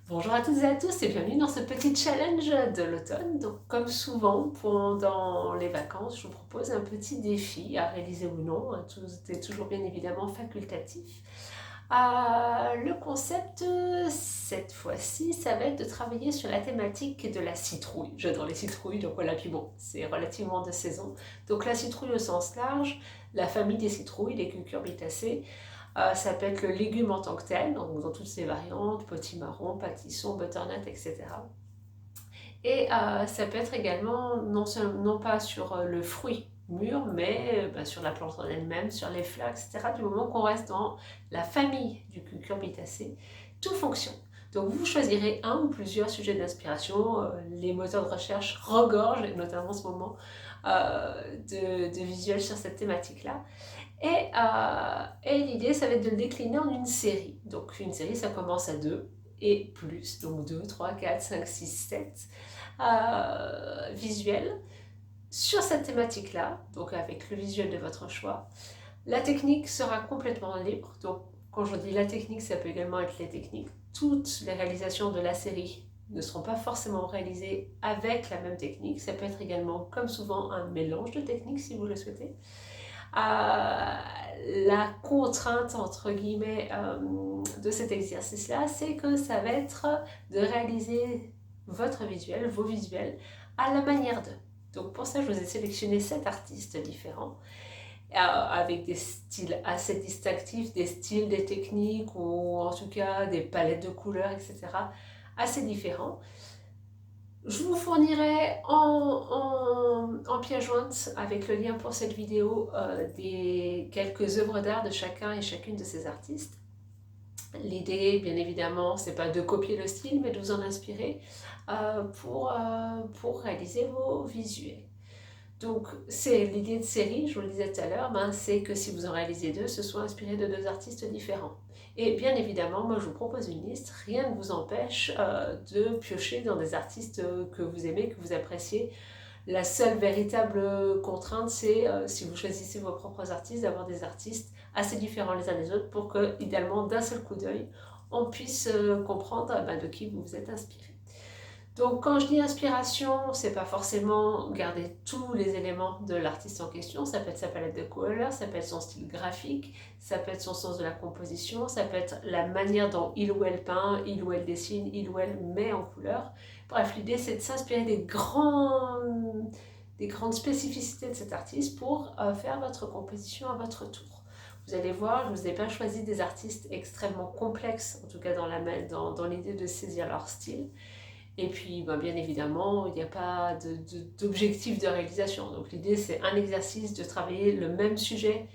Bonjour à toutes et à tous et bienvenue dans ce petit challenge de l'automne. Donc comme souvent pendant les vacances, je vous propose un petit défi à réaliser ou non, hein, tout est toujours bien évidemment facultatif. Le concept cette fois-ci, ça va être de travailler sur la thématique de la citrouille. J'adore les citrouilles, donc voilà, puis bon, c'est relativement de saison. Donc la citrouille au sens large, la famille des citrouilles, les cucurbitacées. Ça peut être le légume en tant que tel, donc dans toutes ses variantes, potimarron, pâtisson, butternut, etc. Et ça peut être également non pas sur le fruit mûr, mais sur la plante en elle-même, sur les fleurs, etc. Du moment qu'on reste dans la famille du cucurbitacé, tout fonctionne. Donc vous choisirez un ou plusieurs sujets d'inspiration. Les moteurs de recherche regorgent, notamment en ce moment, de visuels sur cette thématique-là. Et l'idée, ça va être de le décliner en une série. Donc une série, ça commence à 2 et plus, donc 2, 3, 4, 5, 6, 7 visuels sur cette thématique-là, donc avec le visuel de votre choix. La technique sera complètement libre, donc quand je dis la technique, ça peut également être les techniques. Toutes les réalisations de la série ne seront pas forcément réalisées avec la même technique, ça peut être également, comme souvent, un mélange de techniques si vous le souhaitez. La contrainte, entre guillemets, de cet exercice-là, c'est que ça va être de réaliser votre visuel, vos visuels, à la manière d'eux. Donc pour ça, je vous ai sélectionné 7 artistes différents, avec des styles assez distinctifs, des styles, des techniques, ou en tout cas des palettes de couleurs, etc., assez différents. Je vous fournirai en pièce jointe avec le lien pour cette vidéo des quelques œuvres d'art de chacun et chacune de ces artistes. L'idée, bien évidemment, c'est pas de copier le style, mais de vous en inspirer pour réaliser vos visuels. Donc, c'est l'idée de série, je vous le disais tout à l'heure, c'est que si vous en réalisez deux, ce soit inspiré de deux artistes différents. Et bien évidemment, moi je vous propose une liste, rien ne vous empêche de piocher dans des artistes que vous aimez, que vous appréciez. La seule véritable contrainte, c'est si vous choisissez vos propres artistes, d'avoir des artistes assez différents les uns des autres pour que, idéalement, d'un seul coup d'œil, on puisse comprendre de qui vous vous êtes inspiré. Donc quand je dis inspiration, c'est pas forcément garder tous les éléments de l'artiste en question, ça peut être sa palette de couleurs, ça peut être son style graphique, ça peut être son sens de la composition, ça peut être la manière dont il ou elle peint, il ou elle dessine, il ou elle met en couleur. Bref, l'idée c'est de s'inspirer des grandes spécificités de cet artiste pour faire votre composition à votre tour. Vous allez voir, je ne vous ai pas choisi des artistes extrêmement complexes, en tout cas dans l'idée de saisir leur style. Et puis, bien évidemment, il n'y a pas d'objectif de réalisation. Donc l'idée, c'est un exercice de travailler le même sujet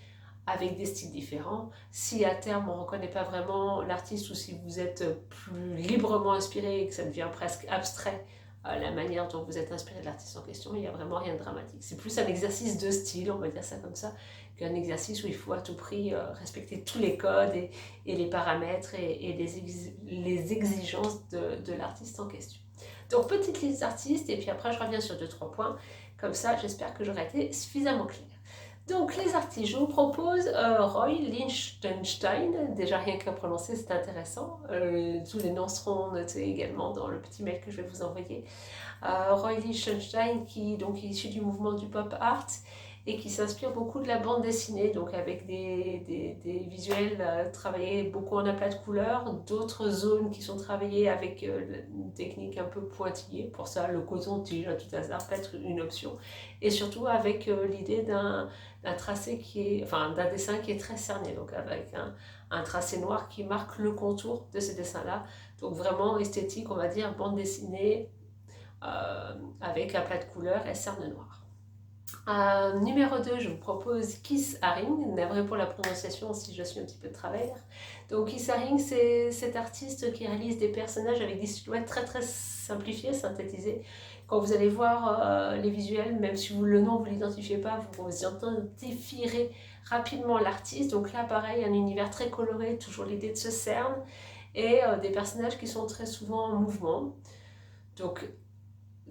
avec des styles différents. Si à terme, on ne reconnaît pas vraiment l'artiste ou si vous êtes plus librement inspiré et que ça devient presque abstrait, la manière dont vous êtes inspiré de l'artiste en question, il n'y a vraiment rien de dramatique. C'est plus un exercice de style, on va dire ça comme ça, qu'un exercice où il faut à tout prix respecter tous les codes et les paramètres et les exigences de l'artiste en question. Donc petite liste d'artistes et puis après je reviens sur 2-3 points. Comme ça, j'espère que j'aurai été suffisamment claire. Donc les artistes, je vous propose Roy Lichtenstein. Déjà rien qu'à prononcer, c'est intéressant. Tous les noms seront notés également dans le petit mail que je vais vous envoyer. Roy Lichtenstein qui donc, est issu du mouvement du pop art et qui s'inspire beaucoup de la bande dessinée, donc avec des visuels travaillés beaucoup en aplat de couleurs, d'autres zones qui sont travaillées avec une technique un peu pointillée. Pour ça, le coton-tige, à tout hasard, peut être une option. Et surtout avec l'idée d'un tracé d'un dessin qui est très cerné, donc avec un tracé noir qui marque le contour de ce dessin-là. Donc vraiment esthétique, on va dire, bande dessinée, avec un plat de couleurs et cerne noire. Numéro 2, je vous propose Keith Haring, navré pour la prononciation si je suis un petit peu de travers. Donc Keith Haring, c'est cet artiste qui réalise des personnages avec des silhouettes très très simplifiées, synthétisées. Quand vous allez voir les visuels, même si le nom vous ne l'identifiez pas, vous identifierez rapidement l'artiste. Donc là pareil, un univers très coloré, toujours l'idée de ce cerne, et des personnages qui sont très souvent en mouvement. Donc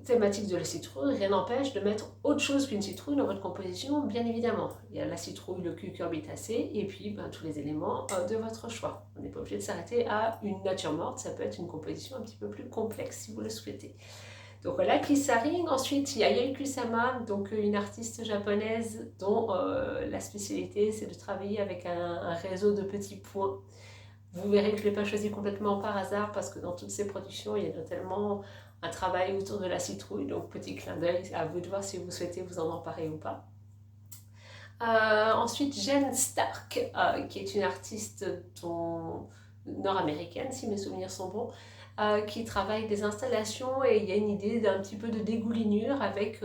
thématique de la citrouille, rien n'empêche de mettre autre chose qu'une citrouille dans votre composition, bien évidemment. Il y a la citrouille, le cucurbitacé, et puis tous les éléments de votre choix. On n'est pas obligé de s'arrêter à une nature morte, ça peut être une composition un petit peu plus complexe si vous le souhaitez. Donc voilà, Kisaring. Ensuite, il y a Yui Kusama, donc une artiste japonaise dont la spécialité c'est de travailler avec un réseau de petits points. Vous verrez que je ne l'ai pas choisi complètement par hasard parce que dans toutes ses productions, il y a notamment un travail autour de la citrouille. Donc petit clin d'œil, à vous de voir si vous souhaitez vous en emparer ou pas. Ensuite, Jen Stark, qui est une artiste nord-américaine, si mes souvenirs sont bons, qui travaille des installations et il y a une idée d'un petit peu de dégoulinure avec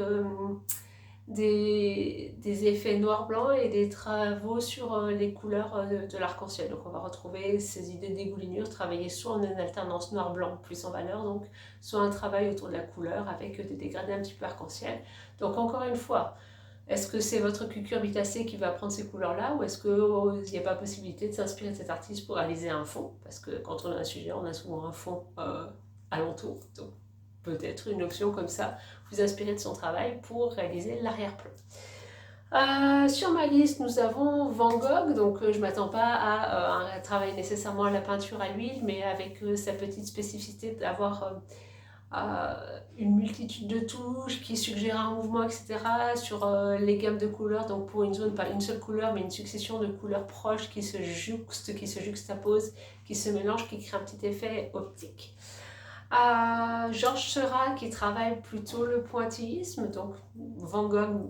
des effets noir-blanc et des travaux sur les couleurs de l'arc-en-ciel. Donc on va retrouver ces idées de dégoulinure travaillées soit en une alternance noir-blanc plus en valeur, donc soit un travail autour de la couleur avec des dégradés un petit peu arc-en-ciel. Donc encore une fois, est-ce que c'est votre cucurbitacé qui va prendre ces couleurs-là ou est-ce qu'il n'y a pas possibilité de s'inspirer de cet artiste pour réaliser un fond? Parce que quand on a un sujet, on a souvent un fond alentour. Donc peut-être une option comme ça, vous inspirer de son travail pour réaliser l'arrière-plan. Sur ma liste, nous avons Van Gogh, donc je ne m'attends pas à un travail nécessairement à la peinture à l'huile, mais avec sa petite spécificité d'avoir une multitude de touches qui suggèrent un mouvement, etc. sur les gammes de couleurs, donc pour une zone, pas une seule couleur, mais une succession de couleurs proches qui se jouxtent, qui se juxtaposent, qui se mélangent, qui créent un petit effet optique. Georges Seurat qui travaille plutôt le pointillisme, donc Van Gogh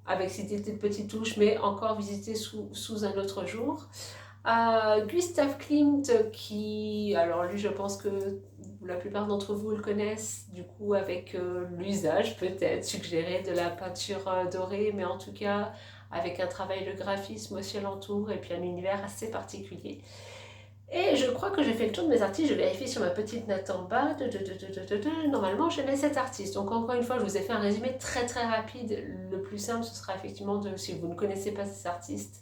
avec ses petites touches, mais encore visité sous un autre jour. Gustav Klimt qui, alors lui je pense que la plupart d'entre vous le connaissent, du coup avec l'usage peut-être suggéré de la peinture dorée, mais en tout cas avec un travail de graphisme aussi alentour et puis un univers assez particulier. Et je crois que j'ai fait le tour de mes artistes, je vérifie sur ma petite note en bas, normalement je mets 7 artistes. Donc encore une fois, je vous ai fait un résumé très très rapide. Le plus simple, ce sera effectivement, si vous ne connaissez pas ces artistes,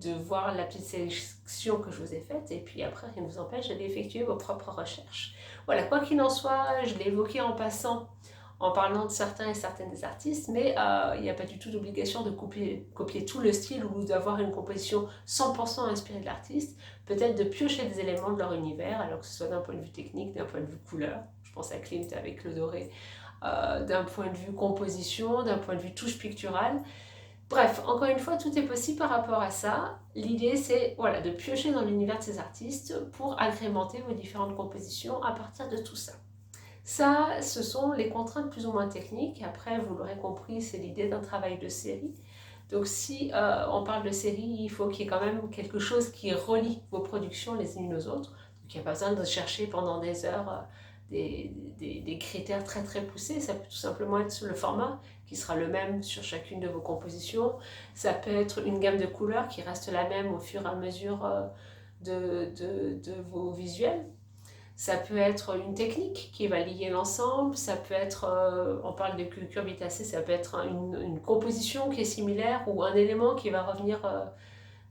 de voir la petite sélection que je vous ai faite. Et puis après, rien ne vous empêche d'aller effectuer vos propres recherches. Voilà, quoi qu'il en soit, je l'ai évoqué en passant, en parlant de certains et certaines des artistes, mais il n'y a pas du tout d'obligation de copier tout le style ou d'avoir une composition 100% inspirée de l'artiste. Peut-être de piocher des éléments de leur univers, alors que ce soit d'un point de vue technique, d'un point de vue couleur. Je pense à Klimt avec le doré, d'un point de vue composition, d'un point de vue touche picturale. Bref, encore une fois, tout est possible par rapport à ça. L'idée, c'est voilà, de piocher dans l'univers de ces artistes pour agrémenter vos différentes compositions à partir de tout ça. Ça, ce sont les contraintes plus ou moins techniques. Après, vous l'aurez compris, c'est l'idée d'un travail de série. Donc si on parle de série, il faut qu'il y ait quand même quelque chose qui relie vos productions les unes aux autres. Donc il n'y a pas besoin de chercher pendant des heures des critères très très poussés. Ça peut tout simplement être le format qui sera le même sur chacune de vos compositions. Ça peut être une gamme de couleurs qui reste la même au fur et à mesure de vos visuels. Ça peut être une technique qui va lier l'ensemble, ça peut être, on parle de cucurbitacé, ça peut être une composition qui est similaire ou un élément qui va revenir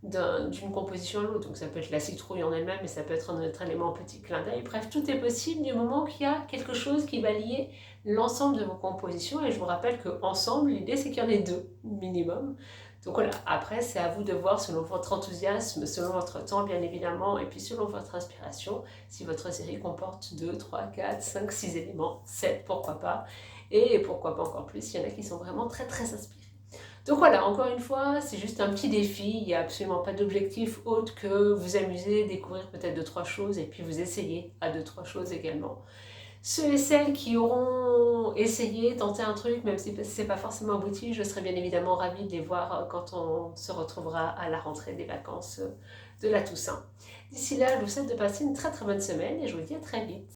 d'une composition à l'autre. Donc ça peut être la citrouille en elle-même, mais ça peut être un autre élément petit clin d'œil. Bref, tout est possible du moment qu'il y a quelque chose qui va lier l'ensemble de vos compositions. Et je vous rappelle qu'ensemble, l'idée c'est qu'il y en ait 2 minimum. Donc voilà, après c'est à vous de voir selon votre enthousiasme, selon votre temps bien évidemment, et puis selon votre inspiration, si votre série comporte 2, 3, 4, 5, 6 éléments, 7 pourquoi pas, et pourquoi pas encore plus, il y en a qui sont vraiment très très inspirés. Donc voilà, encore une fois, c'est juste un petit défi, il n'y a absolument pas d'objectif autre que vous amuser, découvrir peut-être 2-3 choses, et puis vous essayer à 2-3 choses également. Ceux et celles qui auront essayé, tenté un truc, même si ce n'est pas forcément abouti, je serai bien évidemment ravie de les voir quand on se retrouvera à la rentrée des vacances de la Toussaint. D'ici là, je vous souhaite de passer une très très bonne semaine et je vous dis à très vite.